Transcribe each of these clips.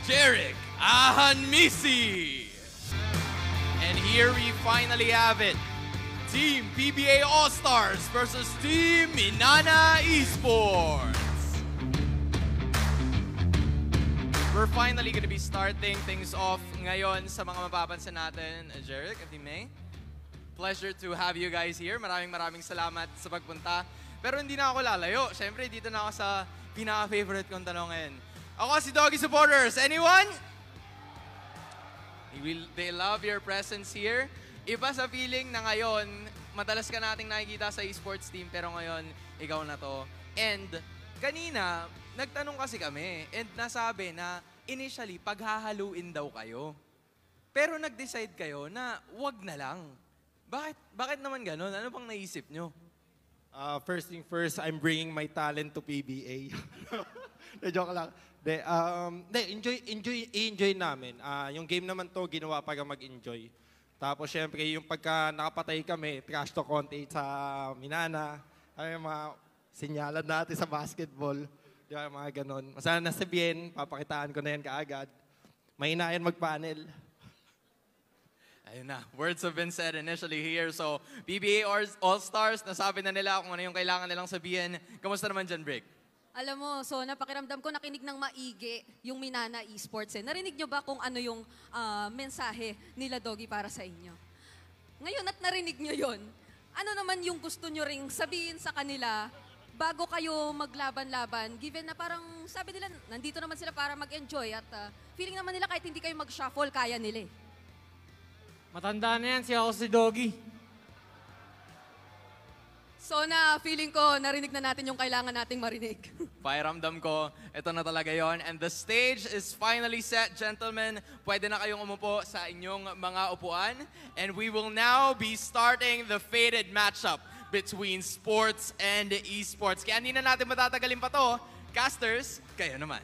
Jeric Ahanmisi. And here we finally have it. Team PBA All-Stars versus Team Minana Esports. We're finally going to be starting things off ngayon sa mga mapapansin natin. Jeric, if you may. Pleasure to have you guys here. Maraming salamat sa pagpunta. Pero hindi na ako lalayo. Siyempre, dito na ako sa pinaka-favorite kong tanong ngayon. Ako si Doggy Supporters. Anyone? They love your presence here. Iba sa feeling na ngayon, madalas ka nating nakikita sa esports team, pero ngayon, ikaw na to. And kanina, nagtanong kasi kami, and nasabi na initially, paghahaluin daw kayo. Pero nag-decide kayo na wag na lang. Bakit naman ganun? Ano pang naisip nyo? First thing first, I'm bringing my talent to PBA. Joke lang. Enjoy namin. Yung game naman to, ginawa para mag-enjoy. Tapos syempre, yung pagka nakapatay kami, trash to content sa Minana, yung mga sinyalan natin sa basketball, di ba, mga ganon. Masana nasabihin, papakitaan ko na yan kaagad. Mahinayan mag-panel. Ayun na, words have been said initially here. So, PBA All-Stars, nasabi na nila kung ano yung kailangan nilang sabihin. Kamusta naman dyan, Brick? Alam mo, so napakiramdam ko nakinig ng maigi yung Minana Esports. Narinig nyo ba kung ano yung mensahe nila, Doggy, para sa inyo? Ngayon at narinig nyo yon, ano naman yung gusto nyo ring sabihin sa kanila bago kayo maglaban-laban? Given na parang sabi nila, nandito naman sila para mag-enjoy at feeling naman nila kahit hindi kayo mag-shuffle, kaya nila eh. Matanda na yan, ako si Doggy. So na feeling ko, narinig na natin yung kailangan nating marinig. Pakiramdam ko, ito na talaga yon. And the stage is finally set, gentlemen. Pwede na kayong umupo sa inyong mga upuan. And we will now be starting the fated matchup between sports and esports. Kaya hindi na natin matatagalin pa to. Casters, kayo naman.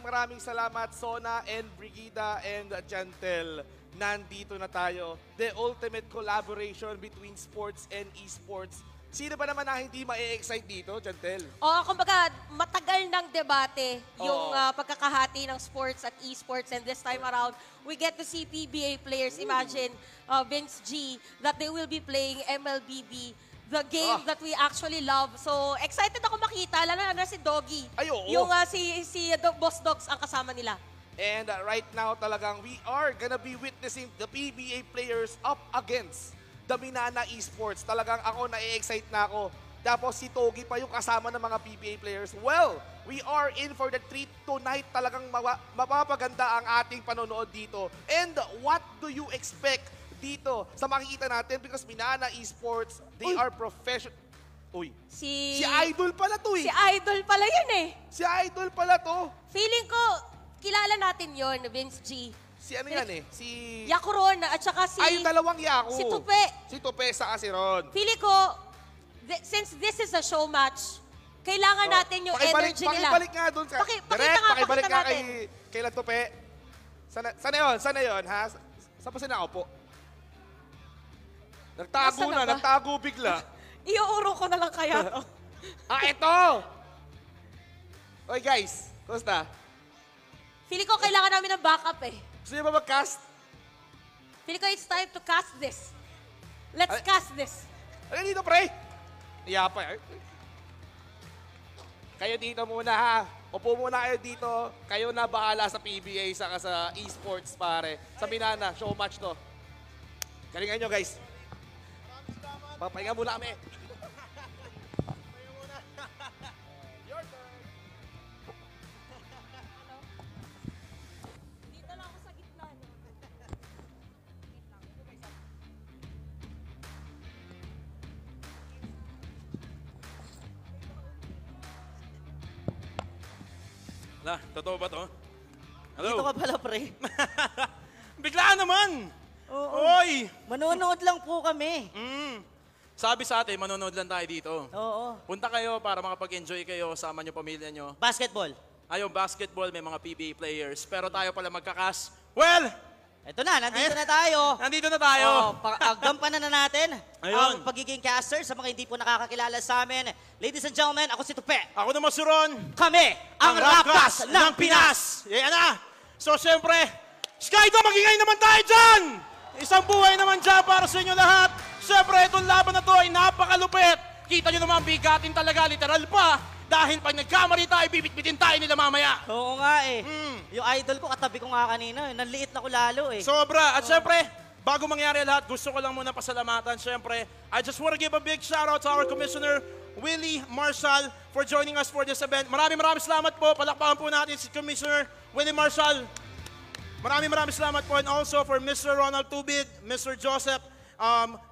Maraming salamat, Sona and Brigida and Jantel. Nandito na tayo. The ultimate collaboration between sports and esports. Sino ba naman na hindi ma-excite dito, Jantel? Kumbaga, matagal ng debate yung pagkakahati ng sports at esports. And this time around, we get to see PBA players. Imagine, Vince G, that they will be playing MLBB. The game that we actually love. So, excited ako makita, lalo na si Doggy. Ay, oo. Yung si Boss Dogs ang kasama nila. And right now talagang we are gonna be witnessing the PBA players up against the Minana Esports. Talagang ako na-excite na ako. Tapos si Togi pa yung kasama ng mga PBA players. Well, we are in for the treat tonight. Talagang mapapaganda ang ating panonood dito. And what do you expect dito sa makikita natin? Because Minana Esports, they are professional. Uy, si Idol pala to eh. Si Idol pala yun eh. Si Idol pala to. Feeling ko, kilala natin yon, Vince G. Si ano yan eh? Si... Yakuron at saka si... Ay, yung dalawang Yaku. Si Tupe. Si Tupe sa si Ron. Feeling ko, since this is a show match, kailangan natin yung energy nila. Pakibalik nga doon sa... Pakibalik nga kay Tupe. Sana yun, ha? Saan pa sinakaupo? Nagtago bigla. Iuuro ko na lang kaya to. Ito! Oy guys, kumusta? Feeling ko kailangan namin ng backup eh. Gusto niyo ba mag-cast? Feeling ko it's time to cast this. Let's cast this. Ano dito, pre? Iyapa. Kayo dito muna, ha? Upo muna kayo dito. Kayo na bahala sa PBA, saka sa esports, pare. Sa Minana, show match to. Galingan nyo, guys. Papahinga muna kami. Your turn. Dito lang ako sa gitna. Totoo ba to? Hello? Dito ka pala, pre. Biglaan naman! Oo. Oy! Manonood lang po kami. Sabi sa atin, manonood lang tayo dito. Oo. Punta kayo para makapag-enjoy kayo, sama nyo pamilya nyo. Basketball. Basketball, may mga PBA players. Pero tayo pala magkakas. Well, Ito na, nandito na tayo. Nandito na tayo. Gampanan na natin Ayun. ang pagiging caster sa mga hindi po nakakakilala sa amin. Ladies and gentlemen, ako si Tupe. Ako naman si Ron. Kami, ang Rapas ng Pinas. Yan na. So, siyempre, Skydo, magingay naman tayo dyan! Isang buhay naman dyan para sa inyo lahat. Siyempre, itong laban na to ay napakalupit. Kita nyo naman, bigatin talaga, literal pa. Dahil pag nagkamali tayo, bibit-bitin tayo nila mamaya. Oo nga eh. Yung idol ko, katabi ko nga kanina. Nanliit na ko lalo eh. Sobra. At siyempre, bago mangyari lahat, gusto ko lang muna pasalamatan. Siyempre, I just want to give a big shout out to our Commissioner, Willie Marshall, for joining us for this event. Maraming salamat po. Palakpakan po natin si Commissioner Willie Marshall. Maraming salamat po. And also for Mr. Ronald Tubid, Mr. Joseph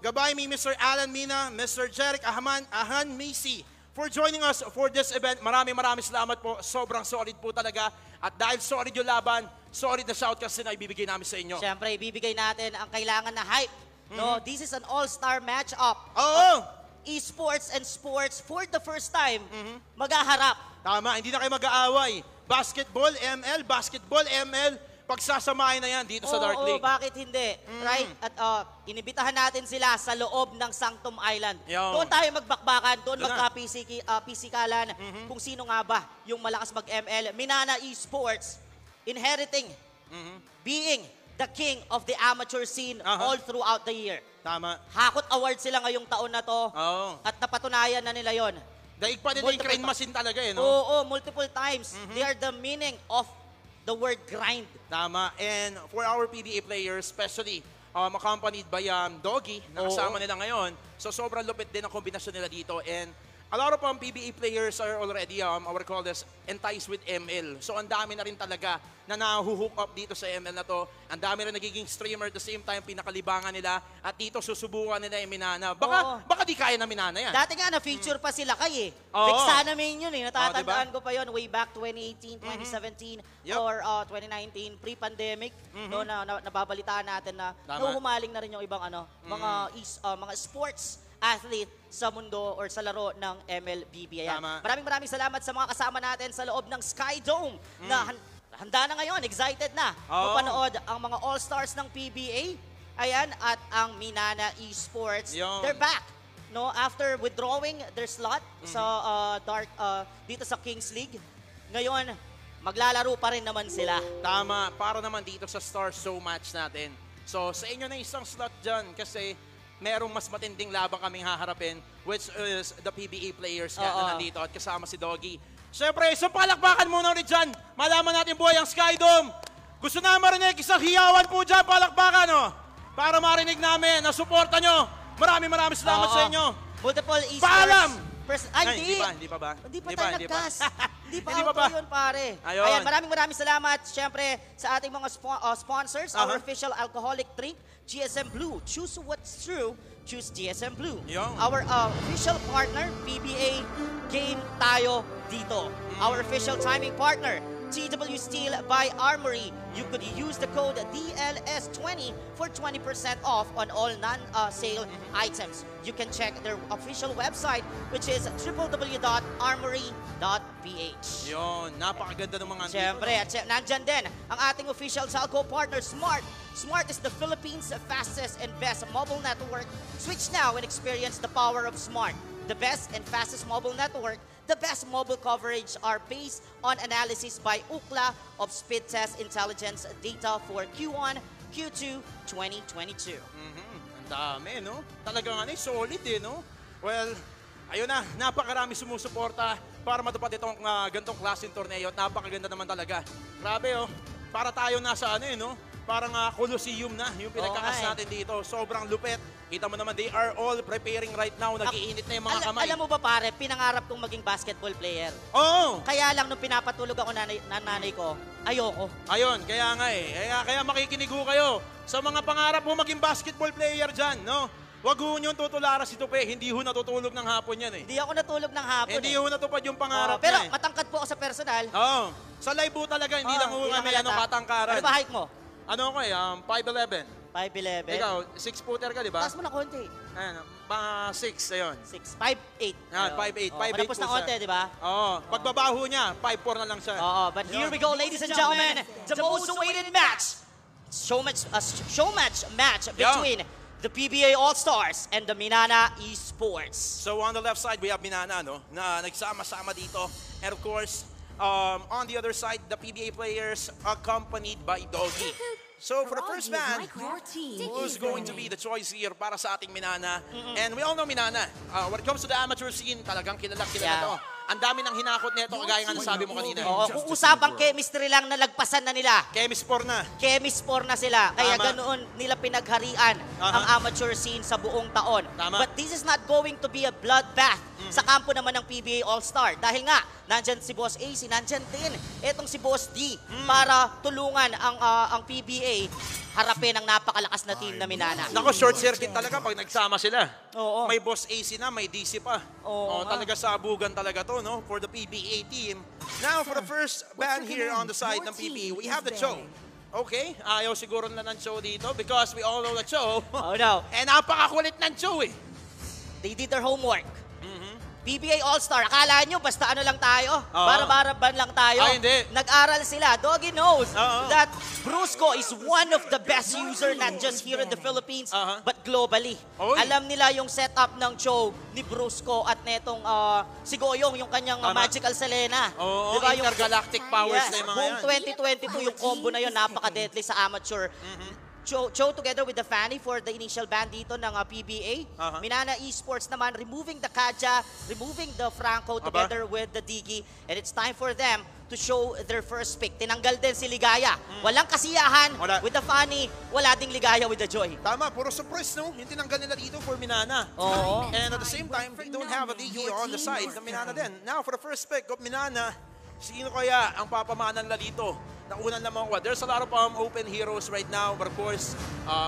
Gabaymi, Mr. Alan Mina, Mr. Jeric Ahan Macy, for joining us for this event. Maraming salamat po. Sobrang solid po talaga. At dahil solid yung laban, solid na shoutcast na ibibigay namin sa inyo. Siyempre, ibibigay natin ang kailangan na hype. No, this is an all-star match-up. Oo! Esports and sports for the first time maghaharap. Tama, hindi na kayo mag-aaway. Basketball ML, pagsasamahin na yan dito sa Dark League. Oo, bakit hindi? Right? At inibitahan natin sila sa loob ng Sanctum Island. Yo. Doon tayo magbakbakan, doon Doon na. magka-pisikalan kung sino nga ba yung malakas mag-ML. Minana Esports, inheriting, being the king of the amateur scene all throughout the year. Tama. Hakot Award sila ngayong taon na to Oo. at napatunayan na nila yon. Daig pa nila yung crane machine talaga eh, no? Oo, multiple times. They are the meaning of the word grind. Tama. And for our PBA players, especially accompanied by Doggy, na kasama nila ngayon. So sobrang lupit din ang kombinasyon nila dito. And a lot of PBA players are already, our call this, enticed with ML. So ang dami na rin talaga na nahuhook up dito sa ML na to. Ang dami rin nagiging streamer at the same time, pinakalibangan nila. At dito susubukan nila yung Minana. Baka di kaya na Minana yan. Dati nga na-feature pa sila kay eh. Oo. Vexana namin yun eh. Natatandaan diba? ko pa yun way back 2018, 2017, Yup. or 2019, pre-pandemic. No, nababalitaan natin na Tama. nahuhumaling na rin yung ibang mga sports athlete sa mundo or sa laro ng MLBB. Ayan. Tama. Maraming salamat sa mga kasama natin sa loob ng Sky Dome na handa na ngayon, excited na Oo. mapanood ang mga all-stars ng PBA. Ayan, at ang Minana Esports. Yun. They're back. No, after withdrawing their slot sa dito sa Kings League. Ngayon, maglalaro pa rin naman sila. Tama. Para naman dito sa Star Show match natin. So sa inyo na isang slot dyan kasi merong mas matinding laban kaming haharapin, which is the PBA players nga na nandito at kasama si Doggy. Siyempre, isang palakpakan muna ulit dyan. Malaman natin buhay ang Skydome. Gusto na marinig isang hiyawan po dyan, palakpakan, oh, para marinig namin na suporta nyo. Maraming salamat sa inyo. Multiple esports. Paalam! Hindi pa ba? Hindi pa tayo nag-gas. Hindi pa Hindi pa auto ba? yun, pare. Ayun. Ayan, maraming salamat. Siyempre, sa ating mga sponsors, our official alcoholic drink, GSM Blue. Choose what's true. Choose GSM Blue. Yung. Our official partner, PBA Game Tayo Dito. Our official timing partner, TW Steel by Armory. You could use the code DLS20 for 20% off on all non-sale items. You can check their official website, which is www.armory.ph. Yun, napakaganda ng mga Siyempre, at nandyan din ang ating official telco partner, Smart. Smart is the Philippines' fastest and best mobile network. Switch now and experience the power of Smart. The best and fastest mobile network, the best mobile coverage are based on analysis by Ookla of speed test intelligence data for Q1, Q2, 2022. Ang dami, no? Talagang solid eh, no? Well, ayun na, napakarami sumusuporta para matupad itong gantong klaseng torneo at napakaganda naman talaga. Grabe, oh. Para tayo nasa no? Parang Colosseum na yung pinagkakas natin dito. Sobrang lupet. Kita mo naman, they are all preparing right now. Nag-iinit na yung mga kamay. Alam mo ba pare, pinangarap kong maging basketball player. Oo! Kaya lang nung pinapatulog ako nanay ko, ayoko. Ayun, kaya nga eh. Kaya makikinig ho kayo sa mga pangarap mo maging basketball player dyan, no? Wag ho nyo tutularan si Tupe. Hindi ho natutulog ng hapon yan eh. Hindi ako natulog ng hapon Hindi ho natupad yung pangarap pero niya eh. matangkad po ako sa personal. Oo. Sa live ho talaga, hindi lang ho kami katangkaran. Ano ba height mo? Ano ako eh, 5'11". 5'11". Ikaw, 6-footer ka, di ba? Taas mo na konti. Ayan, mga 6, ayun. 6, 5'8". Yan, 5'8", 5'8 Manapos po na siya. konti, di ba? Oo. Pagbabaho niya, 5'4 na lang siya. Oo, but here we go, ladies and gentlemen. The most awaited match. showmatch match between the PBA All-Stars and the Minana Esports. So on the left side, we have Minana, no? Na nagsama-sama dito. And of course, on the other side, the PBA players accompanied by Doggy. So for the first man, who's going to be the choice here para sa ating Minana? And we all know Minana. When it comes to the amateur scene, talagang kilala to. Ang dami ng hinakot nito, kagaya nga nasabi mo kanina. Oo, kung usapang chemistry lang, nalagpasan na nila. Chemispor na. Chemispor na sila. Kaya Tama. ganoon nila pinagharian ang amateur scene sa buong taon. Tama. But this is not going to be a bloodbath sa kampo naman ng PBA All-Star. Dahil nga, nandyan si Boss AC, nandyan din etong si Boss D para tulungan ang PBA harapin ang napakalakas na team na Minana. Nako, short circuit talaga pag nagsama sila. Oo. May Boss AC na, may DC pa. Oo nga. Talaga sabugan talaga to, no? For the PBA team. Now, for the first band here on the side ng PBA, we have the Cho. Okay, ayaw siguro na ng Cho dito because we all know the Cho. Oh no. Eh, napakakulit ng Cho eh. They did their homework. PBA All-Star, akala nyo basta ano lang tayo? Oo. Bara-baraban lang tayo? Ay, hindi. Nag-aral sila. Doggy knows Oo. that Brusco is one of the best user not just here in the Philippines, but globally. Oy. Alam nila yung setup ng Cho ni Brusco at netong si Goyong, yung kanyang Magical Selena. Oo, Diba, intergalactic powers na yung mga buong yan. 2022, yung combo na yun, napaka-deadly sa amateur. Cho together with the Fanny for the initial ban dito ng PBA. Minana Esports naman removing the Kaja, removing the Franco together with the Digi. And it's time for them to show their first pick. Tinanggal din si Ligaya. Walang kasiyahan with the Fanny, wala ding Ligaya with the Joy. Tama, puro surprise, no? Yung tinanggal nila dito for Minana. Oo. And at the same time, they don't have a DG on the side ng Minana din. Now, for the first pick of Minana, sino kaya ang papamanan nila dito? Nakunan naman ko. There's a lot of open heroes right now, but of course,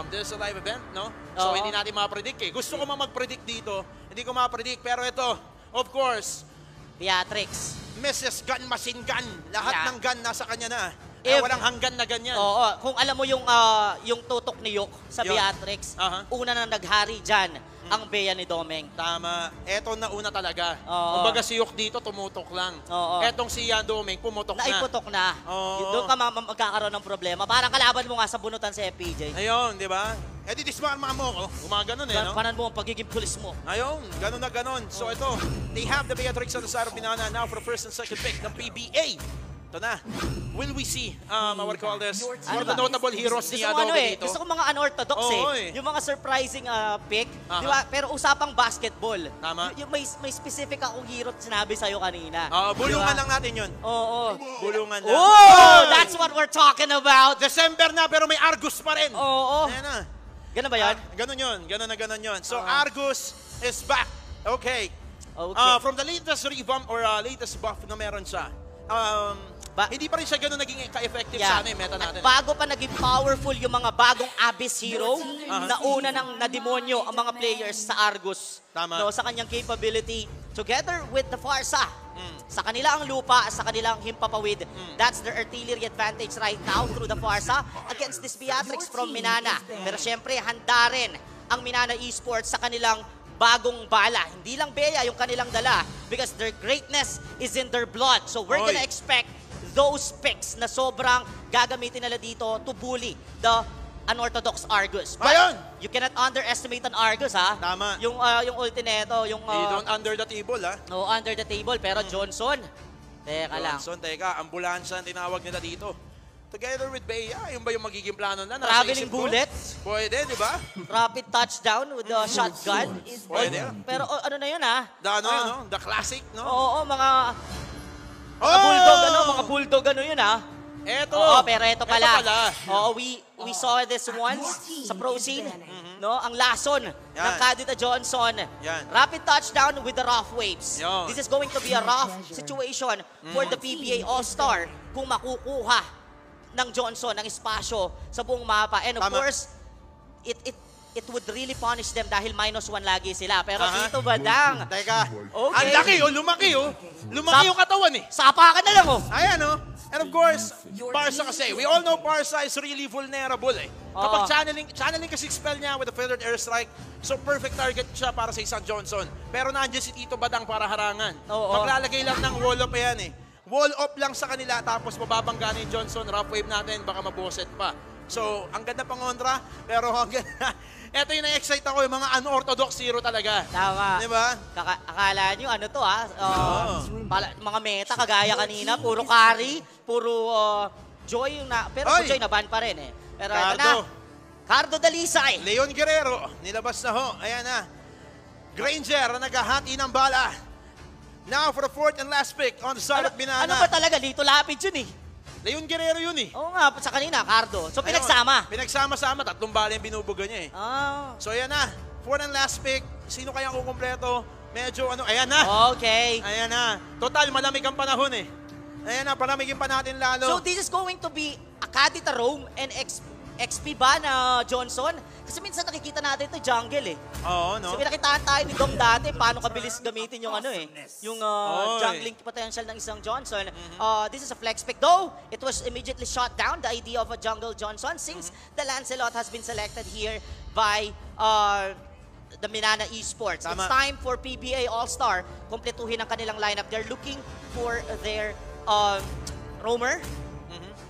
there's a live event, no? So, hindi natin ma-predict eh. Gusto ko mag-predict dito, hindi ko ma-predict. Pero ito, of course, Beatrix. Mrs. Gun Machine Gun. Lahat ng gun nasa kanya na. If- Walang hanggan na ganyan. Oo, kung alam mo yung tutok ni Yok sa Yun. Beatrix, Aha. una na naghari dyan ang Bea ni Domeng. Tama. Eto na una talaga. Oo. Kumbaga si Yok dito, tumutok lang. Oo. Etong si Yan Doming, pumutok na. Naiputok na. Oo. Doon ka magkakaroon ng problema. Parang kalaban mo nga sa bunutan sa FPJ. Ayun, di ba? Eh di dismarma mo ko. Gumaganon eh, no? Panan mo ang pagiging pulis mo. Ayun, ganun na ganun. So ito, they have the Beatrix on the side of Minana now for the first and second pick ng PBA. Ito na. Will we see, I would call this, one of the notable heroes ni Adobe dito? Gusto ko mga unorthodox Oo, eh. Yung mga surprising pick. Aha. Di ba? Pero usapang basketball. Tama. Yung may specific akong hero sinabi sa'yo kanina. Bulungan Di ba? lang natin yun. Oo. Bulungan lang. Oh! That's what we're talking about. December na pero may Argus pa rin. Oo. Ayan na. Ganun ba yan? Ganun yun. Ganun na ganun yun. So Argus is back. Okay. Okay. From the latest revamp or latest buff na meron siya, hindi pa rin siya ganun naging ka-effective sa ano yung meta natin. At bago pa naging powerful yung mga bagong Abyss Hero, na una nang nademonyo ang mga players sa Argus. Tama. No, sa kanyang capability, together with the Farsa. Sa kanila ang lupa, sa kanilang himpapawid. That's their artillery advantage right now through the Farsa against this Beatrix from Minana. Pero syempre, handa rin ang Minana Esports sa kanilang bagong bala. Hindi lang Bea yung kanilang dala because their greatness is in their blood. So we're gonna expect those picks na sobrang gagamitin nila dito to bully the unorthodox Argus. But Ayun! you cannot underestimate an Argus, ha? Tama. Yung ulti neto, yung You don't under the table, ha? no, under the table, pero Johnson. Teka lang. Johnson, teka, ambulansya ang tinawag nila dito. Together with Bea, yun ba yung magiging plano na? Nasa Traveling isip ko? bullet. Pwede, di ba? Rapid touchdown with the shotgun. Pwede. Pero ano na yun, ha? The, ano, yun, no? The classic, no? Oo, mga bulldog, mga bulldog, yun, ha? Eto. Oo, pero ito pala. Ito pala. Oo, we saw this once sa pro scene. No, ang lason ng Kadita Johnson. Yan. Rapid touchdown with the rough waves. Yan. This is going to be a rough situation for the PBA All-Star kung makukuha ng Johnson ng espasyo sa buong mapa. And of Tama. course, it would really punish them dahil -1 lagi sila. Pero dito badang. Teka. Okay. Ang laki, oh. Lumaki, oh. Lumaki yung katawan, eh. Sapa ka na lang, oh. Ayan, oh. And of course, Parsa kasi. We all know Parsa is really vulnerable, eh. Kapag channeling kasi spell niya with a feathered airstrike, so perfect target siya para sa isang Johnson. Pero nandiyan si Tito Badang para harangan. Oo. Maglalagay lang ng wall up yan, eh. Wall up lang sa kanila, tapos mababangga na yung Johnson. Rough wave natin, baka maboset pa. So, ang ganda pangontra, pero ang ganda. Ito yung na-excite ako, yung mga unorthodox hero talaga. Tama. Di ba? Akala nyo, ano to mga meta, kagaya kanina, puro carry, puro Joy yung pero Oy! si Joy naban pa rin eh. Pero ito Cardo. na, Cardo Dalisay. Leon Guerrero, nilabas na ho. Ayan na. Granger, naghahati ng bala. Now for the fourth and last pick on the side of Minana. Ano ba talaga? Dito lapid yun eh. Leon Guerrero yun eh. Oo nga, sa kanina, Cardo. So, Ayun, pinagsama. Pinagsama-sama, 3 bala yung binubuga niya eh. Ah, So ayan na, fourth and last pick. Sino kaya kukumpleto? Medyo ayan na. okay. Ayan na. Total, malamig ang panahon eh. Ayan na, palamigin pa natin lalo. So, this is going to be Akadita Rome and XP ba na Johnson? Kasi minsan nakikita natin ito jungle eh. Oo, no? So, pinakitaan tayo ni Dom dati paano kabilis gamitin yung yung jungling potential ng isang Johnson. This is a flex pick though. It was immediately shot down, the idea of a jungle Johnson, since the Lancelot has been selected here by the Minana Esports. Tama. It's time for PBA All-Star. Kompletuhin ang kanilang lineup. They're looking for their roamer.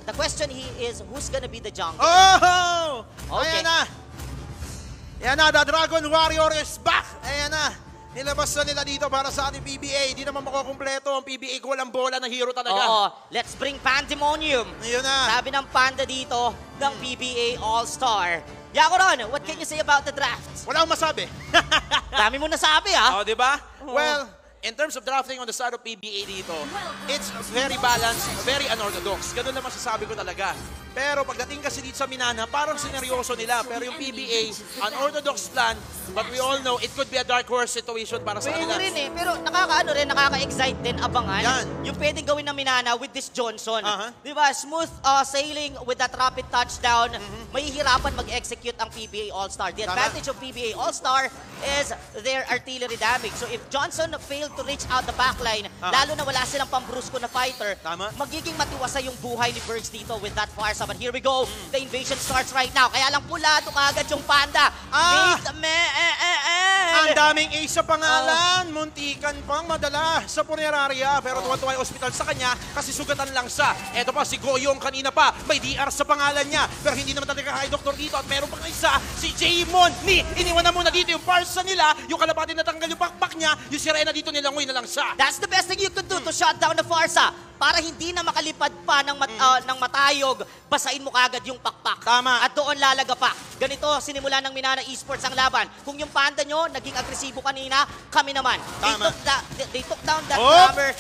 The question is, who's gonna be the jungle? Oh! Okay. Ayan na. Ayan na, the Dragon Warrior is back. Ayan na. Nilabas na nila dito para sa ating PBA. Di naman makukumpleto ang PBA ko. Walang bola ng hero talaga. Oo, let's bring Pandemonium. Ayun na. Sabi ng Panda dito ng PBA All-Star. Yakoron, what can you say about the draft? Wala akong masabi. Dami mo nasabi ha? Oh, di ba? Well, in terms of drafting on the side of PBA dito, it's very balanced, very unorthodox. Ganun lang masasabi ko talaga. Pero pagdating kasi dito sa Minana, parang sineryoso nila. Pero yung PBA, unorthodox plan, but we all know it could be a dark horse situation para sa Pwede kanila. rin eh, pero nakaka-excite din abangan. Yan. Yung pwedeng gawin ng Minana with this Johnson. Aha. Di ba? Smooth sailing with that rapid touchdown. Mahihirapan mag-execute ang PBA All-Star. The Tama. advantage of PBA All-Star is their artillery damage. So if Johnson failed to reach out the backline, lalo na wala silang pambrusko na fighter, Tama. magiging matiwasa yung buhay ni Bergs dito with that fire. But here we go. The invasion starts right now. Kaya lang pulado kagad yung Panda. Ang daming A sa pangalan. Muntikan pang madala sa punerarya. Pero tuwan-tuwa yung ospital sa kanya kasi sugatan lang siya. Eto pa, si Goyong kanina pa. May DR sa pangalan niya. Pero hindi naman talaga kay doktor dito. At meron pang isa, si Jaymon. Iniwan na muna dito yung parsa nila. Yung kalapati natanggal yung pakpak niya. Yung sirena dito nilangoy na lang siya. That's the best thing you could do to shut down the Farsa para hindi na makalipad pa ng matayog, basain mo kagad yung pakpak. Tama. At doon lalaga pa. Ganito, sinimula ng Minana Esports ang laban. Kung yung Panda nyo, naging agresibo kanina, kami naman. Tama. They took down that Oh! hammer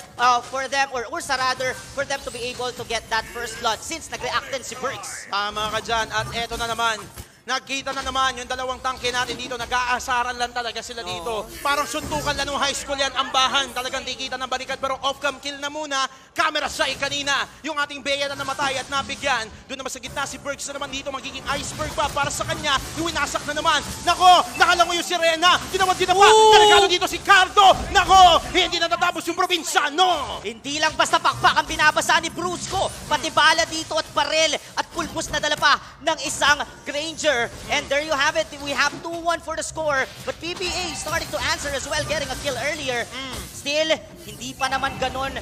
for them, or Ursa rather, for them to be able to get that first blood since nag-react din si Bergs. Tama ka dyan. At eto na naman, nagkita na naman yung dalawang tangke natin dito. Nag-aasaran lang talaga sila dito. Parang suntukan lang ng high school yan. Ambahan. Talagang di kita ng balikat. Pero off-cam kill na muna. Camera shy kanina. Yung ating Bea na namatay at nabigyan. Doon naman sa gitna si Bergs na naman dito. Magiging iceberg pa para sa kanya. Yung winasak na naman. Nako! Nakalango yung sirena. Tinawad din na pa. Delikado dito si Cardo. Nako! Hindi na natapos yung probinsyano. Hindi lang basta pakpak ang binabasa ni Brusco, pati bala dito at barel at pulbos na dala pa ng isang Granger. And there you have it. We have 2-1 for the score. But PBA starting to answer as well, getting a kill earlier. Still, hindi pa naman ganon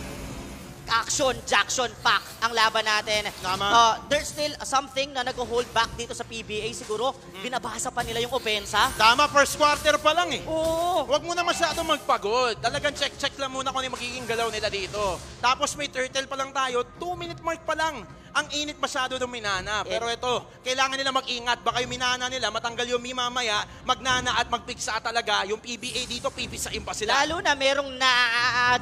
Jackson pack ang laban natin. Tama. There's still something na nag-hold back dito sa PBA. Siguro, binabasa pa nila yung opensa. Tama, first quarter pa lang eh. Oo. Huwag mo na masyadong magpagod. Talagang check-check lang muna kung ano yung magiging galaw nila dito. Tapos may turtle pa lang tayo, 2-minute mark pa lang. Ang init masyado ng Minana. Pero ito, kailangan nila mag-ingat. Baka yung Minana nila, matanggal yung Mi mamaya, magnana at magpiksa talaga. Yung PBA dito, pipisain pa sila. Lalo na merong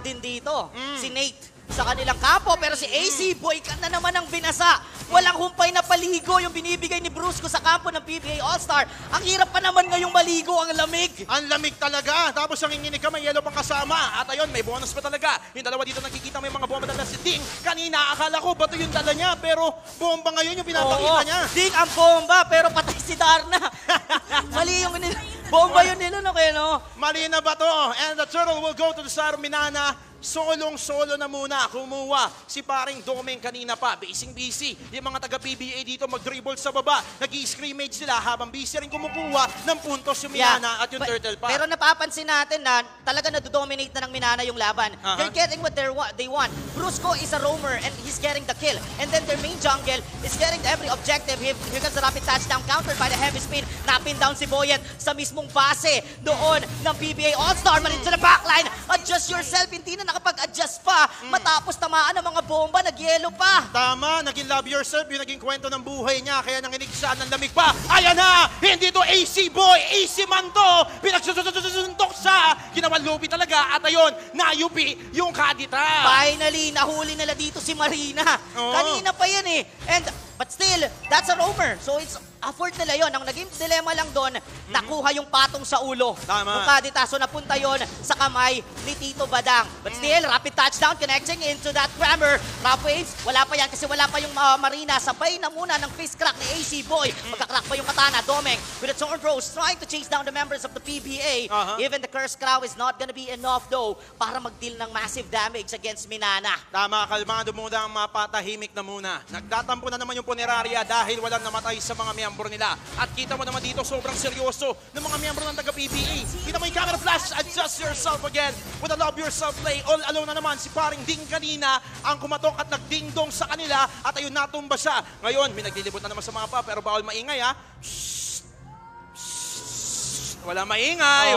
din dito. Si Nate sa kanilang kapo. Pero si AC, boycott na naman ang binasa. Walang humpay na paligo yung binibigay ni Brusco sa kampo ng PBA All-Star. Ang hirap pa naman ngayong maligo, ang lamig. Ang lamig talaga. Tapos ang inginig ka, may yellow pang kasama. At ayun, may bonus pa talaga. Yung dalawa dito nakikita may mga bomba dala si Ding. Kanina, akala ko bato yung dala niya. Pero bomba ngayon yung pinapakita niya. Ding ang bomba, pero patay si Darna. Mali yung bomba yun nila, no? Mali na ba to? And the turtle will go to the side of Minana. solong-solo na muna kumuha si paring Domeng kanina pa. Busy. Yung mga taga-PBA dito mag-dribble sa baba. Nag-i-scrimmage sila habang busy rin kumukuha ng puntos yung Minana at yung Turtle pa. Pero napapansin natin na talaga na-dominate na ng Minana yung laban. They're getting what they want. Brusco is a roamer and he's getting the kill. And then their main jungle is getting every objective. Here comes the rapid touchdown countered by the heavy spin. Napin down si Boyet sa mismong base doon ng PBA All-Star. Marin to the backline. Adjust yourself. Hindi na nakapag-adjust pa. Matapos tamaan ng mga bomba, nag-yellow pa. Tama, naging love yourself yung naging kwento ng buhay niya. Kaya nanginig siya ng lamig pa. Ayan na! Hindi to AC boy! AC man to! Pinagsusuntok siya! Ginawan lupi talaga. At ayun, nayupi yung kadita. Finally, nahuli nila dito si Marina. Kanina pa yan eh. But still, that's a roamer. So it's afford nila yon. Ang naging dilemma lang doon, nakuha yung patong sa ulo. Tama. Ng kadita. So napunta yon sa kamay ni Tito Badang. But still, rapid touchdown connecting into that Kramer. Rough waves, wala pa yan kasi wala pa yung Marina. Sabay na muna ng face crack ni AC Boy. Magkakrak pa yung katana. Domeng with a sword rose trying to chase down the members of the PBA. Even the Curse Crow is not gonna be enough though para mag-deal ng massive damage against Minana. Tama, kalmado muna ang mapatahimik na muna. Nagtatampo na naman yung Puneraria dahil walang namatay sa mga miyembro nila. At kita mo naman dito, sobrang seryoso ng mga miyembro ng taga-PBA. Kita mo yung camera flash, adjust yourself again with a love yourself play. All alone na naman si paring Ding kanina ang kumatok at nagdingdong sa kanila at ayun natumba siya. Ngayon, may naglilibot na naman sa mga pa pero bawal maingay ha. Wala maingay.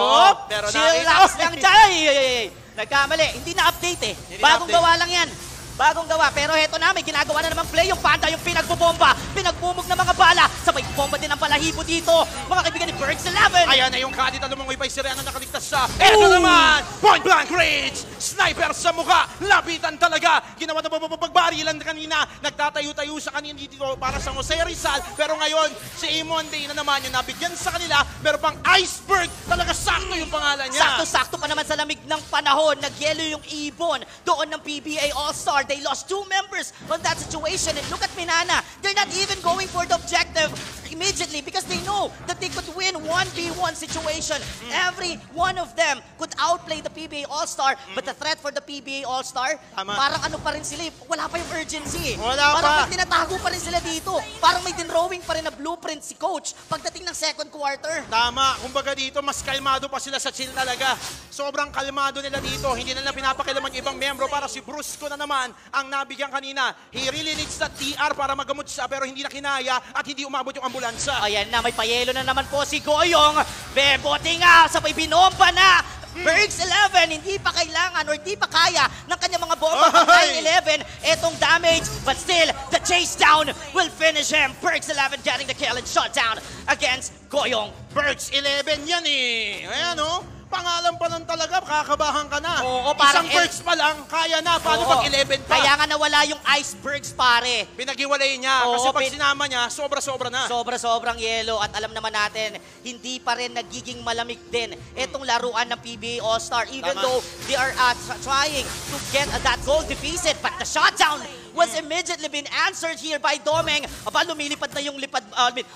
Pero chillax lang dyan. Nagkamali. Hindi na-update eh. Bagong gawa lang yan. Bagong gawa. Pero heto na, may ginagawa na namang play. Yung Panda, yung pinagbubomba. Pinagbumog na mga bala. Sabay bomba din ang balahibo dito. Mga kaibigan ni Bergs 11. Ayan na yung kadita. Lumangoy pa yung Sirena. Nakaligtas siya. Eto naman! Point blank range! Sniper sa mukha. Lapitan talaga. Ginawa na pagbarilan kanina. Nagtatayo-tayo sa kanina dito para sa Jose Rizal. Pero ngayon, si Imonde na naman yung nabigyan sa kanila. Pero pang Iceberg. Talaga sakto yung pangalan niya. Sakto-sakto pa naman sa lamig ng panahon. Nagyelo yung ibon doon ng PBA All-Star. They lost 2 members on that situation. And look at Minana. They're not even going for the objective immediately because they know that they could win 1v1 situation. Every one of them could outplay the PBA All-Star. But the threat for the PBA All-Star, parang ano pa rin sila. Wala pa yung urgency. Parang may tinatago pa rin sila dito. Parang may dinrowing pa rin na blueprint si coach pagdating ng second quarter. Tama. Kumbaga dito, mas kalmado pa sila sa chill talaga. Sobrang kalmado nila dito. Hindi nila pinapakilaman yung ibang membro para si Brusco na naman ang nabigyan kanina. He really needs that TR para magamot siya pero hindi na kinaya at hindi umabot yung ambulansya. Ayan na, may payelo na naman po si Goyong. Bebote nga, sabay binomba na. Bergs 11, hindi pa kailangan or hindi pa kaya ng kanyang mga bomba pang 9-11. Etong damage, but still, the chase down will finish him. Bergs 11 getting the kill and shut down against Goyong. Bergs 11 yan eh. Ayan o. Pangalan pa lang talaga, kakabahan ka na. Oo, parang isang Bergs pa lang, kaya na. Paano pag 11 pa? Kaya nga nawala yung Icebergs, pare. Pinag-iwalay niya kasi pag sinama niya, sobra-sobra na. Sobra-sobrang yelo at alam naman natin, hindi pa rin nagiging malamig din itong laruan ng PBA All-Star even though they are trying to get that goal defeated. But the shutdown was immediately been answered here by Domeng. Aba, lumilipad na yung lipad,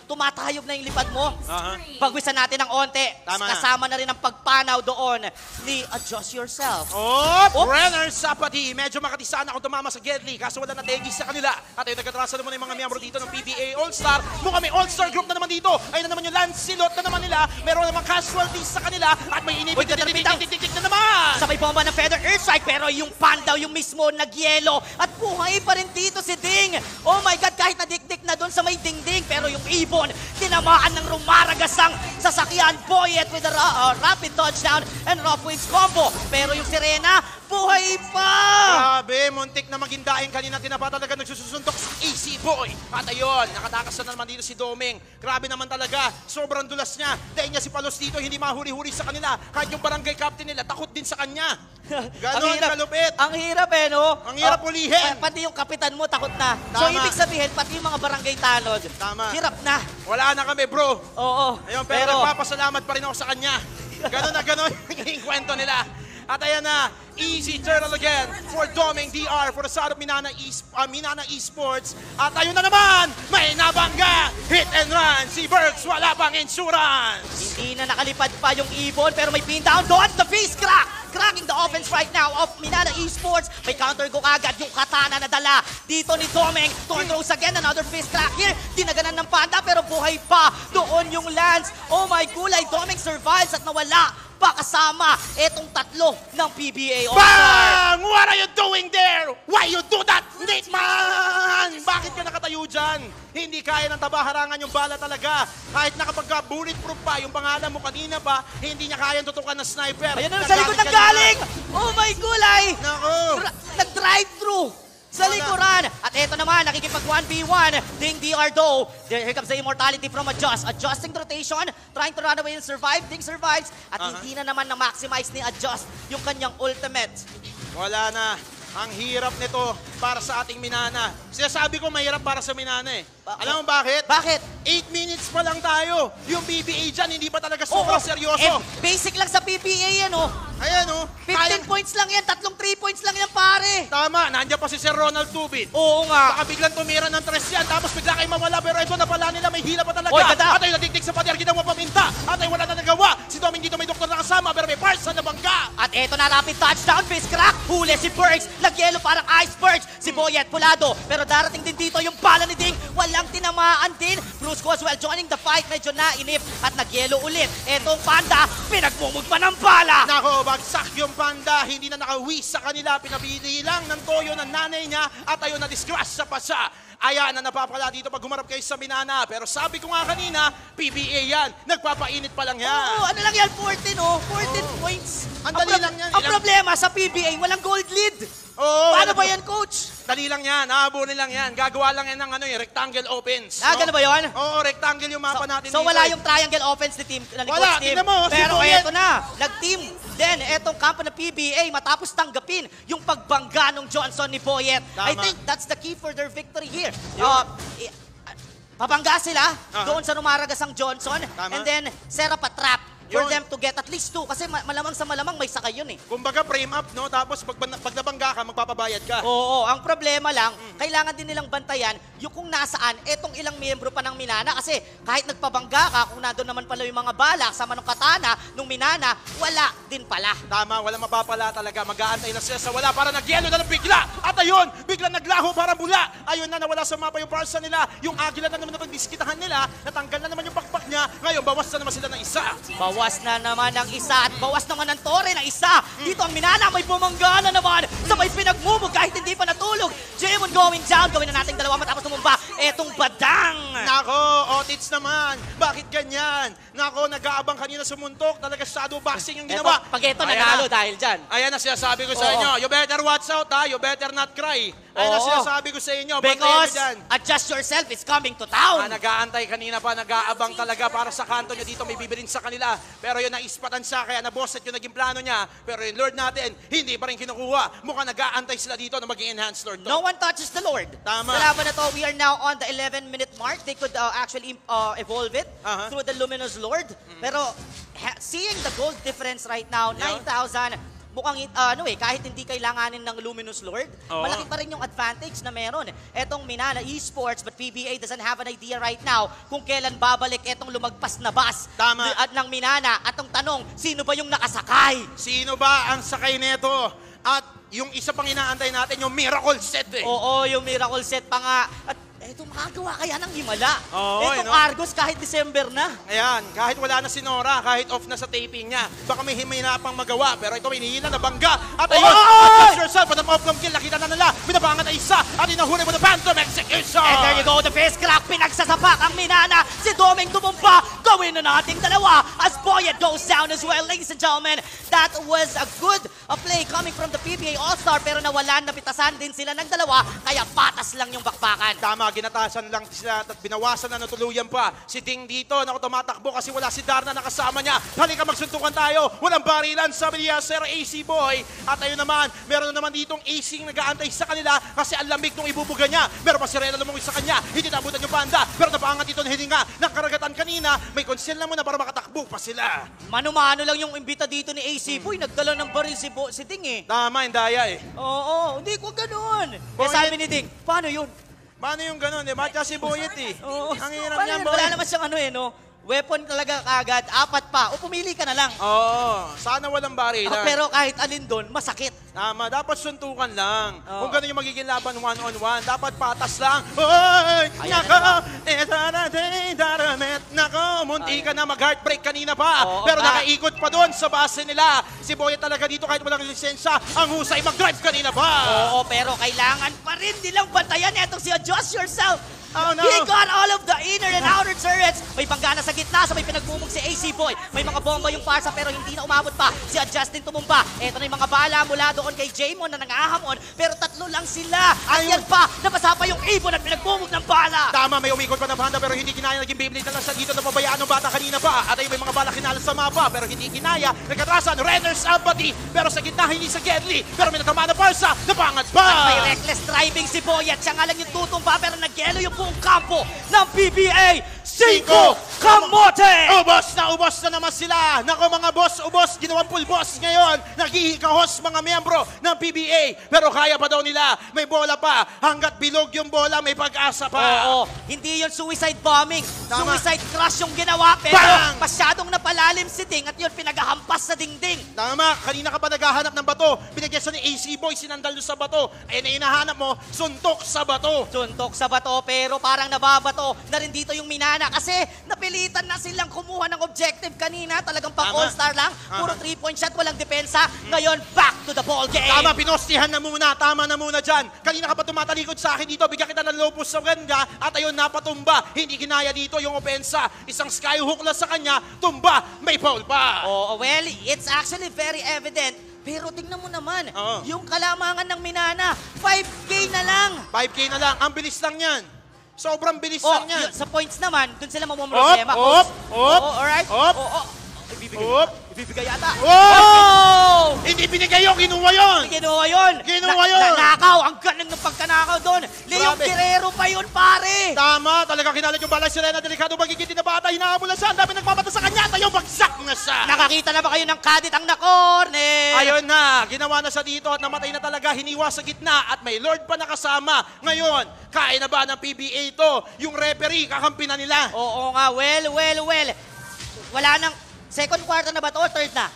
tumatayog na yung lipad mo. Pagwisan natin ng onte. Kasama na rin ang pagpanaw doon ni Adjust Yourself. Brenner Sapati. Medyo makatisaan ako tumama sa Gedli kaso wala na tegis sa kanila. At ayun, nagkatrasa naman yung mga miyembro dito ng PBA All-Star. Mukhang may All-Star group na naman dito. Ayun na naman yung Lancelot na naman nila. Meron namang casualties sa kanila. At may inibig na naman. Sabay bomba ng Feather Earthstrike pero yung Panda yung mismo nagyelo at buhay pa rin dito si Ding. Oh my God, kahit nadikdik na doon sa may dingding pero yung ibon, tinamaan ng rumaragasang sasakyan. Boyet with a rapid touchdown and rough wings combo. Pero yung Sirena, buhay pa! Grabe, muntik na maging daing kanina. Tinapa talaga nagsusuntok sa AC Boy. At ayun, nakatakas na naman dito si Domeng. Grabe naman talaga. Sobrang dulas niya. Dahil niya si Palos dito, hindi mahuri-huri sa kanila. Kahit yung barangay captain nila, takot din sa kanya. Ganon kalupit. Ang hirap eh, no? Ang hirap ulihin. Pati yung kapitan mo, takot na. So, ibig sabihin, pati yung mga barangay tanod, hirap na. Wala na kami, bro. Oo. Ayun, pero nagpapasalamat pa rin ako sa kanya. Ganon na ganon yung kwento nila. At ayan na, Easy turtle again for Doming DR for the side of Minana Esports. At ayun na naman, may nabangga. Hit and run. Si Bergs, wala pang insurance. Hindi na nakalipad pa yung Ibon pero may pin down. Dodge the face crack. Cracking the offense right now of Minana Esports. May counter go agad yung katana na dala dito ni Doming. Throws again, another face crack here. Dinaganan ng Panda pero buhay pa. Doon yung Lance. Oh my gulay, Doming survives at nawala pa kasama etong tatlo ng PBA All-Star. Bang! What are you doing there? Why you do that, Nateman? Bakit ka nakatayo dyan? Hindi kaya ng tabaharangan yung bala talaga. Kahit nakapagka-bulletproof pa, yung pangalan mo kanina pa, hindi niya kayang tutukan ng sniper. Ayan na sa likod ng galing! Oh my gulay! Nako! Nag-drive-through sa likuran. At eto naman, nakikipag 1v1. Ding DR though. Here comes the immortality from Adjust. Adjusting the rotation, trying to run away and survive. Ding survives. At hindi na naman na-maximize ni Adjust yung kanyang ultimate. Wala na. Ang hirap nito para sa ating Minana. Sinasabi ko mahirap para sa Minana eh. Alam mo bakit? Bakit? 8 minutes pa lang tayo. Yung PBA dyan, hindi pa talaga sobrang seryoso. Basic lang sa PBA yan, oh. Ayan, oh. 15 points lang yan, 3 points lang yan, pare. Tama, nandiyan pa si Sir Ronald Tubit. Oo nga. Baka biglang tumira ng 3 yan, tapos bigla kayo mawala, pero ito na pala nila, may hila pa talaga. Oy, ganda. At ay nadigdig sa pader, ginawa paminta. At ay wala na nagawa. Si Doming dito may doktor na kasama, pero may parts na nabangga. At eto na, rapid touchdown, face crack. Huli si Bergs, nagyelo parang iceberg. Si Boyet pulado, pero darating din dito yung bala ni Ding. Walang tinamaan din. Bruce Coswell joining the fight, medyo nainip at nagyelo ulit. Etong Panda, pinagmumugpa ng bala. Nako, bagsak yung Panda, hindi na nakauwi sa kanila. Pinabili lang ng toyo ng nanay niya at ayun na disgrasya pa siya. Ayan na napapala dito pag humarap kayo sa Minana. Pero sabi ko nga kanina, PBA yan. Nagpapainit pa lang yan. Oo, ano lang yan, 14 oh. 14 points. Ang dali lang yan. Ang problema sa PBA, walang gold lead. Oo, Paano ba yan, coach? Dali lang yan, aabunin lang yan. Gagawa lang yan ng rectangle offense. Ganun ba yun? Oo, rectangle yung mapa natin So dito. wala yung triangle offense ni team ni Wala, coach team. tingnan mo, si Pero Boyet. eto na, nag-team din etong kampo ng PBA matapos tanggapin yung pagbangga ng Johnson ni Boyet. I Tama. think that's the key for their victory here. Pabangga sila doon sa numaragas ang Johnson Tama. and then set up a trap for Yun. them to get at least 2 kasi malamang sa malamang may sakay yun eh. Kumbaga frame up, no? Tapos pag nabangga ka, magpapabayad ka. Oo, ang problema lang, kailangan din nilang bantayan yung kung nasaan etong ilang miyembro pa ng Minana kasi kahit nagpabangga ka, kung nandun naman pala yung mga bala sama ng katana nung Minana, wala din pala. Tama, wala mapapala talaga. Mag-aantay na sila sa wala para nagyelo na ng bigla. At ayun, bigla naglaho para bula. Ayun na, nawala sa mapa yung parsa nila. Yung agila na naman na pagdiskitahan nila. Natanggal na naman yung pakpak niya. Ngayon, bawas na naman sila ng isa. Bawas na naman ang isa at bawas naman ang tore ng isa. Dito ang Minana may bumangga na naman. Sabay pinagmumog kahit hindi pa natulog. Jemon going down. Gawin na nating dalawa matapos tumumba. Etong Badang. Nako, Otits naman. Bakit ganyan? Nako, nag-aabang kanina sumuntok. Talaga shadow boxing yung ginawa. Pag ito Ayan nanalo na. dahil dyan. Ayan na sinasabi ko sa Oo. inyo. You better watch out ha. You better not cry. Ayan na Oo. sinasabi ko sa inyo. Bantayan nyo Because dyan. Adjust Yourself is coming to town. Nag-aantay kanina pa, nag-aabang talaga para sa kanto niya dito, may bibilin sa kanila. Pero yun, naispatan siya, kaya naboset yung naging plano niya. Pero yung Lord natin, hindi pa rin kinukuha. Mukhang nag-aantay sila dito na mag-enhance Lord to. No one touches the Lord. Tama. Sa laban na to, we are now on the 11-minute mark. They could actually evolve it through the Luminous Lord. Pero seeing the gold difference right now, 9,000, mukhang kahit hindi kailanganin ng Luminous Lord, malaki pa rin yung advantage na meron. Etong Minana Esports, but PBA doesn't have an idea right now kung kailan babalik etong lumagpas na bus Tama. at ng Minana. At ang tanong, sino ba yung nakasakay? Sino ba ang sakay nito? At yung isa pang inaantay natin, yung miracle set eh. Oo, yung miracle set pa nga. At eto, makagawa kaya ng himala. Oo, Etong no? Argos kahit December na. Ayan, kahit wala na si Nora, kahit off na sa taping niya, baka may himinapang magawa, pero ito may hinihila na bangga. At ayun, adjust yourself, at ang off-cam kill, nakita na nila, binabangan na isa, at inahuli mo na Phantom Execution! And there you go, the face crack, pinagsasapak ang Minana. Si Doming tumumpa, gawin na nating dalawa as Boyet goes down as well. Ladies and gentlemen, that was a good play coming from the PBA All-Star, pero nawalan, napitasan din sila ng dalawa, kaya patas lang yung bakbakan. Tama, ginatasan lang sila at binawasan na natuluyan pa. Si Ding dito, naku, tumatakbo kasi wala si Darna na kasama niya. Halika, magsuntukan tayo. Walang barilan, sabi niya, Sir AC Boy. At ayun naman, meron na naman ditong AC nag-aantay sa kanila kasi ang lamig nung ibubuga niya. Meron pa si Rena lumungoy sa kanya. Hindi nabutan yung Panda. Pero napaangat dito ng hininga ng karagatan kanina. May conceal na muna para makatakbo pa sila. Mano-mano lang yung imbita dito ni AC AC Boy, nagdala ng baril si Ding eh. Tama, indaya eh. Oo, hindi ko ganun. Eh Boyet. sabi ni Ding, paano yun? Paano yung ganun eh? Ba't kasi Boyet eh? Oo. Ang hirap Paano niyan, yun? Boyet. Wala naman siyang ano eh, no? Weapon talaga kagad, 4 pa. O pumili ka na lang. Oo, sana walang barilan. Pero kahit alin doon, masakit. Tama, dapat suntukan lang. Oo. Kung ganun yung magiging laban one-on-one, dapat patas lang. Hoy! Ayan Nako! na Nako! Munti ka na mag-heartbreak kanina pa. Oo pero nga. nakaikot pa doon sa base nila. Si Boyet talaga dito kahit walang lisensya, ang husay mag-drive kanina pa. Oo, pero kailangan pa rin nilang bantayan etong si Adjust Yourself. Oh, no. He got all of the inner and outer turrets. May panggana sa gitna, sa may pinagmumog si AC Boy. May mga bomba yung Parsa pero hindi na umabot pa. Si Justin tumumba. Eto na yung mga bala mula doon kay Jaymon na nangahamon. Pero 3 lang sila. At yan pa, nabasa pa yung ibon at pinagmumog ng bala. Tama, may umikot pa na banda pero hindi kinaya naging Beyblade na lang siya dito na pabayaan ng bata kanina pa. At ayun, may mga bala kinalat sa mapa pero hindi kinaya. Nagkatrasan, Renner's Empathy pero sa gitna hindi sa Gedli. Pero may natama na Parsa, napangat pa! At may reckless driving si Boyet. Siya nga lang yung tutumba pero nagyelo yung buong kampo ng PBA. 5 Kamote! Ubos na naman sila. Nako mga boss, ubos. Ginawang full boss ngayon. Naghihikahos mga miyembro ng PBA. Pero kaya pa daw nila. May bola pa. Hanggat bilog yung bola, may pag-asa pa. Oo, hindi yun suicide bombing. Tama. Suicide crush yung ginawa. Pero Bang! masyadong napalalim si Ding at yun pinagahampas sa dingding. Tama, kanina ka pa naghahanap ng bato. Pinagyan siya ni AC Boy, sinandal doon sa bato. Ayun na hinahanap mo, suntok sa bato. Suntok sa bato pero parang nababato na rin dito yung Minana kasi napilitan na silang kumuha ng objective kanina. Talagang pang Tama. all-star lang. Puro 3-point shot, walang depensa. Ngayon, back to the ball game. Tama, pinostihan na muna. Tama na muna dyan. Kanina ka pa tumatalikod sa akin dito. Bigyan kita ng low post sa ganda. At ayun, napatumba. Hindi kinaya dito yung opensa. Isang skyhook lang sa kanya. Tumba. May foul pa. Oh, well, it's actually very evident. Pero tingnan mo naman, Oo. yung kalamangan ng Minana, 5K na lang. 5K na lang. Ang bilis lang yan. Sobrang bilis Oh, lang yan. yun, sa points naman, dun sila mamumroblema. Op, Alright. op. Ibibigay. Op. Ibibigay yata. Oh! Hindi binigay yun. Kinuha yun. Ginawa yun. Ginawa yun. Nanakaw. Ang galing ng pagkanakaw doon. Leong Grabe. Guerrero pa yun, pare. Tama. Talaga kinalat yung balay. Sirena delikado. Magiging na bata. Hinahabol na siya. Ang dami nagmamata sa kanya. Tayo bagsak na siya. Nakakita na ba kayo ng kadit ang na-corner? Ayun na, ginawa na siya dito at namatay na talaga, hiniwa sa gitna at may Lord pa nakasama. Ngayon, kaya na ba ng PBA ito? Yung referee, kakampi na nila. Oo nga, well. Wala nang second quarter na ba to or third na?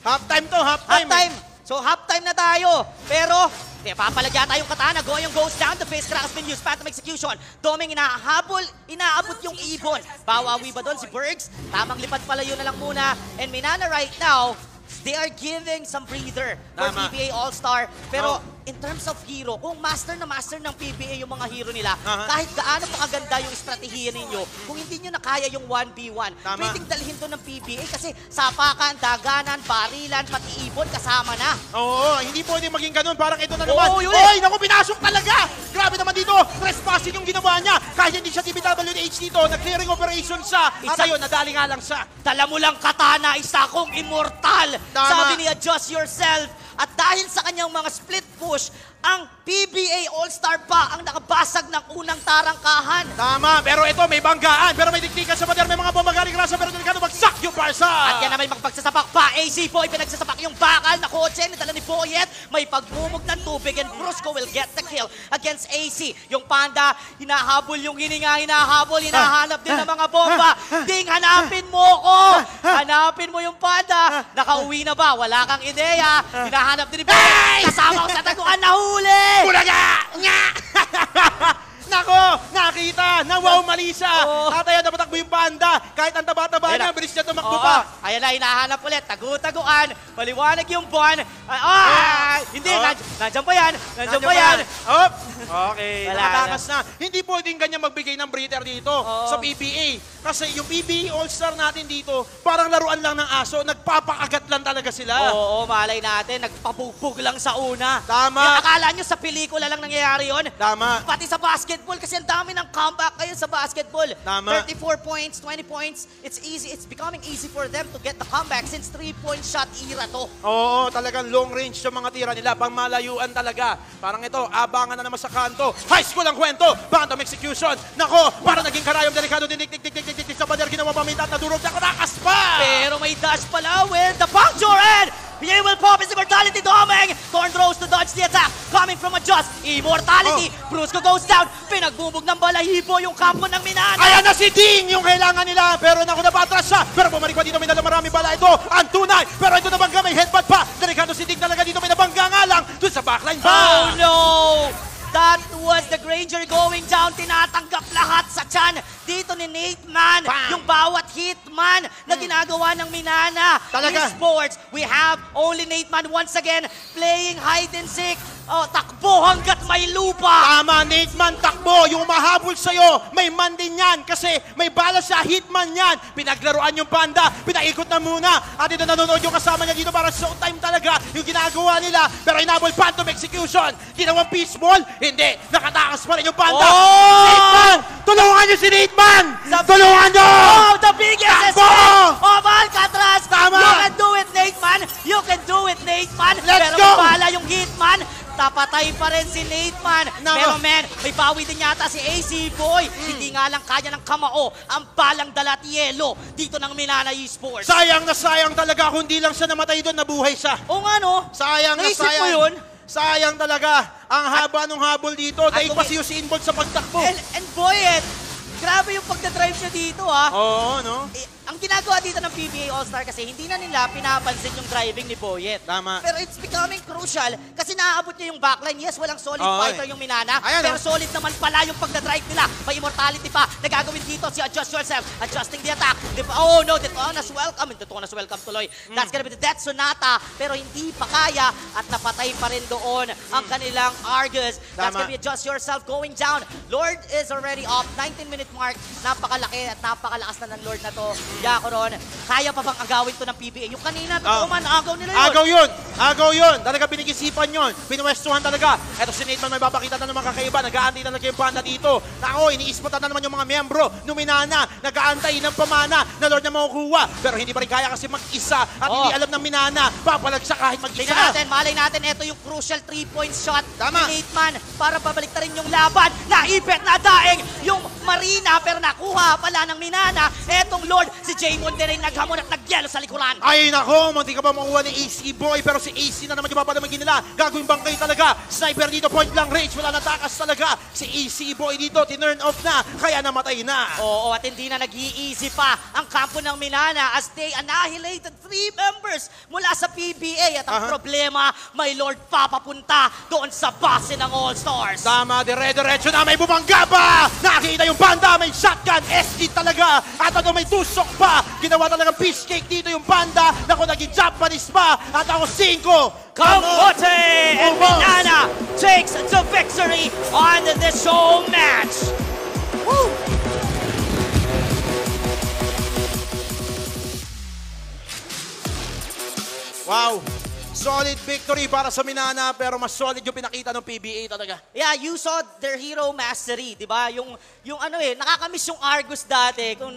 Halftime to, halftime. Halftime. So halftime na tayo. Pero papalagya tayong katana. Goyong goes down. The face crack has been used. Phantom execution. Doming inaabot yung ibon. Bawawi ba doon si Bergs? Tamang lipad palayo na lang muna. And Minana right now, they are giving some breather for Tama. PBA All-Star. Pero Oh. in terms of hero, kung master na master ng PBA yung mga hero nila, Aha. kahit gaano pa kaganda yung estratehiya ninyo, kung hindi nyo na kaya yung 1v1, Tama. pwedeng dalhin to ng PBA kasi sapakan, daganan, barilan, pati ibon kasama na. Oo, hindi pwede maging ganun. Parang ito na naman. Oo, yun Oy, naku, pinasok talaga. Grabe naman dito. Trespassing yung ginawa niya. Kahit hindi siya TBWH dito, nag-clearing operation siya. At ayun, nadali nga lang siya. Dala mo lang katana, isa kong immortal. Tama. Sabi ni Adjust Yourself. At dahil sa kanyang mga split push, ang PBA All-Star pa ang nakabasag ng unang tarangkahan. Tama, pero ito may banggaan. Pero may diktikan sa pader, may mga bomba galing rasa, pero delikado bagsak yung Barca. At yan na may magpagsasapak pa. AC Boy, pinagsasapak yung bakal na kotse. Nidala ni Boyet. May pagmumog ng tubig and Brusco will get the kill against AC. Yung Panda, hinahabol yung hininga, hinahanap din ng mga bomba. Ding, hanapin mo ko! Hanapin mo yung Panda. Nakauwi na ba? Wala kang ideya. Hinahanap din ni Boyet. Kasama ko sa taguan, nahuli! Bulaga! Nga! Nako, nakita, nawaw mali siya. Oo. At ayun, napatakbo yung Panda. Kahit ang taba-taba Ayan niya, na. bilis niya tumakbo Oo, pa. ayan na, hinahanap ulit. Tagu-taguan. Maliwanag yung buwan. Hindi, Oh. nandiyan pa yan. Nandiyan pa yan. Op! Okay, Wala nakatakas na. Hindi pwedeng ganyan magbigay ng breather dito Oo. sa PBA. Kasi yung PBA All-Star natin dito, parang laruan lang ng aso. Nagpapakagat lang talaga sila. Oo, malay natin. Nagpabugbog lang sa una. Tama. Yung akala nyo sa pelikula lang nangyayari yun? Tama. Pati sa basketball kasi ang dami ng comeback ngayon sa basketball. Tama. 34 points, 20 points. It's easy. It's becoming easy for them to get the comeback since 3-point shot era to. Oo, talagang long range yung mga tira nila. Pang malayuan talaga. Parang ito, abangan na naman sa kanto. High school ang kwento. Phantom execution. Nako, para naging karayom. Delikado din. Tik sa pader. Ginawa pa may nadurog na karakas pa. Pero may dash pala with the backdoor and PBA will pop his Immortality Doming. Thorn throws to dodge the attack. Coming from a Just. Immortality. Brusco goes down. Pinagbubog ng balahibo yung kampo ng Minana. Ayan na si Ding, yung kailangan nila. Pero naku, napatras siya. Pero bumalik pa dito, may dalang marami bala ito. Ang tunay. Pero ito nabangga, may headbutt pa. Delikado si Ding talaga dito, may nabangga nga lang. Doon sa backline ba? Oh no! That was the Granger going down. Tinatanggap lahat sa chan dito ni Nate Man. Bam! Yung bawat hitman na ginagawa ng Minana. Talaga. Esports, we have only Nate Man once again playing hide and seek. Oh, takbo hanggat may lupa. Tama, Nate Man, takbo. Yung mahabol sa'yo, may man din yan. Kasi may bala siya, hitman yan. Pinaglaruan yung banda, pinaikot na muna. At ito nanonood yung kasama niya dito para showtime talaga yung ginagawa nila. Pero inabol, phantom execution. Ginawang peace ball, hindi. Nakatakas pa rin yung banda. Oh! Nate Man, tulungan niyo si Nate Man. Sa- Tulungan niyo! Oh, the biggest Takbo! escape of Alcatraz! Tama! You can do it, Nate Man! You can do it, Nate Man! Let's Pero go! mabala yung Hitman, tapatay pa rin si Nate Man. Nako. Pero man, may bawi din yata si AC Boy. Hindi nga lang kaya ng kamao ang balang dala at yelo dito ng Minana Esports. Sayang na sayang talaga. Kung di lang siya namatay doon, nabuhay siya. O nga no? Sayang na Naisip sayang. mo yun? Sayang talaga. Ang haba ng habol dito. Dahil pa si Usain Bolt sa pagtakbo. And Boyet, grabe yung pagdadrive siya dito ha. Oo, no? Ang ginagawa dito ng PBA All-Star kasi hindi na nila pinapansin yung driving ni Boyet. Tama. Pero it's becoming crucial kasi naaabot niya yung backline. Yes, walang solid Oo, fighter yung Minana. Ayan, pero solid naman pala yung pagdadrive nila. May immortality pa. Nagagawin dito si Adjust Yourself. Adjusting the attack. Oh no, Detonas welcome. Detonas welcome tuloy. That's gonna be the Death Sonata. Pero hindi pa kaya at napatay pa rin doon ang kanilang Argus. That's Tama. gonna be Adjust Yourself going down. Lord is already off. 19-minute mark. Napakalaki at napakalakas na ng Lord na to. Yakoron, kaya pa bang agawin to ng PBA? Yung kanina, totoo man, agaw nila yun. Agaw yun! Agaw yun! Talaga pinag-isipan yun. Pinwestuhan talaga. Eto si Nate Man, may babakita na ng mga kakaiba. Nag-aantay na yung banda dito. Nako, iniispatan na naman yung mga miyembro. Numinana, nag-aantay ng pamana na Lord na makukuha. Pero hindi pa rin kaya kasi mag-isa. At hindi alam ng Minana. Papalag siya kahit mag-isa. Tingnan natin, malay natin, ito yung crucial 3-point shot Tama. ni Nate Man para pabalik na rin yung laban. Naipit na daing yung Marina pero nakuha pala ng Minana. Etong Lord, si Jaymon din rin naghamon at nagyelo sa likuran. Ay nako, munti ka pa makuha ni AC Boy. Pero si AC na naman yung papadamagin nila. Gagawin bangkay talaga. Sniper dito, point blank range. Wala na takas talaga. Si AC Boy dito, tinurn off na. Kaya namatay na. Oo, at hindi na nag-i-easy pa ang kampo ng Minana as they annihilated 3 members mula sa PBA. At ang problema, may Lord papapunta doon sa base ng All-Stars. Tama, dire-diretso na. May bumangga pa. Nakikita yung banda. May shotgun. SG talaga. At ano, may tusok pa. Ginawa talagang fish cake dito yung banda. Naku, naging Japanese pa. At ako 5. Kamote and Almost. Minana takes the victory on the show match. Woo! Wow. Solid victory para sa Minana. Pero mas solid yung pinakita ng PBA talaga. Yeah, you saw their hero mastery, di ba? Yung ano nakakamiss yung Argus dati. Kung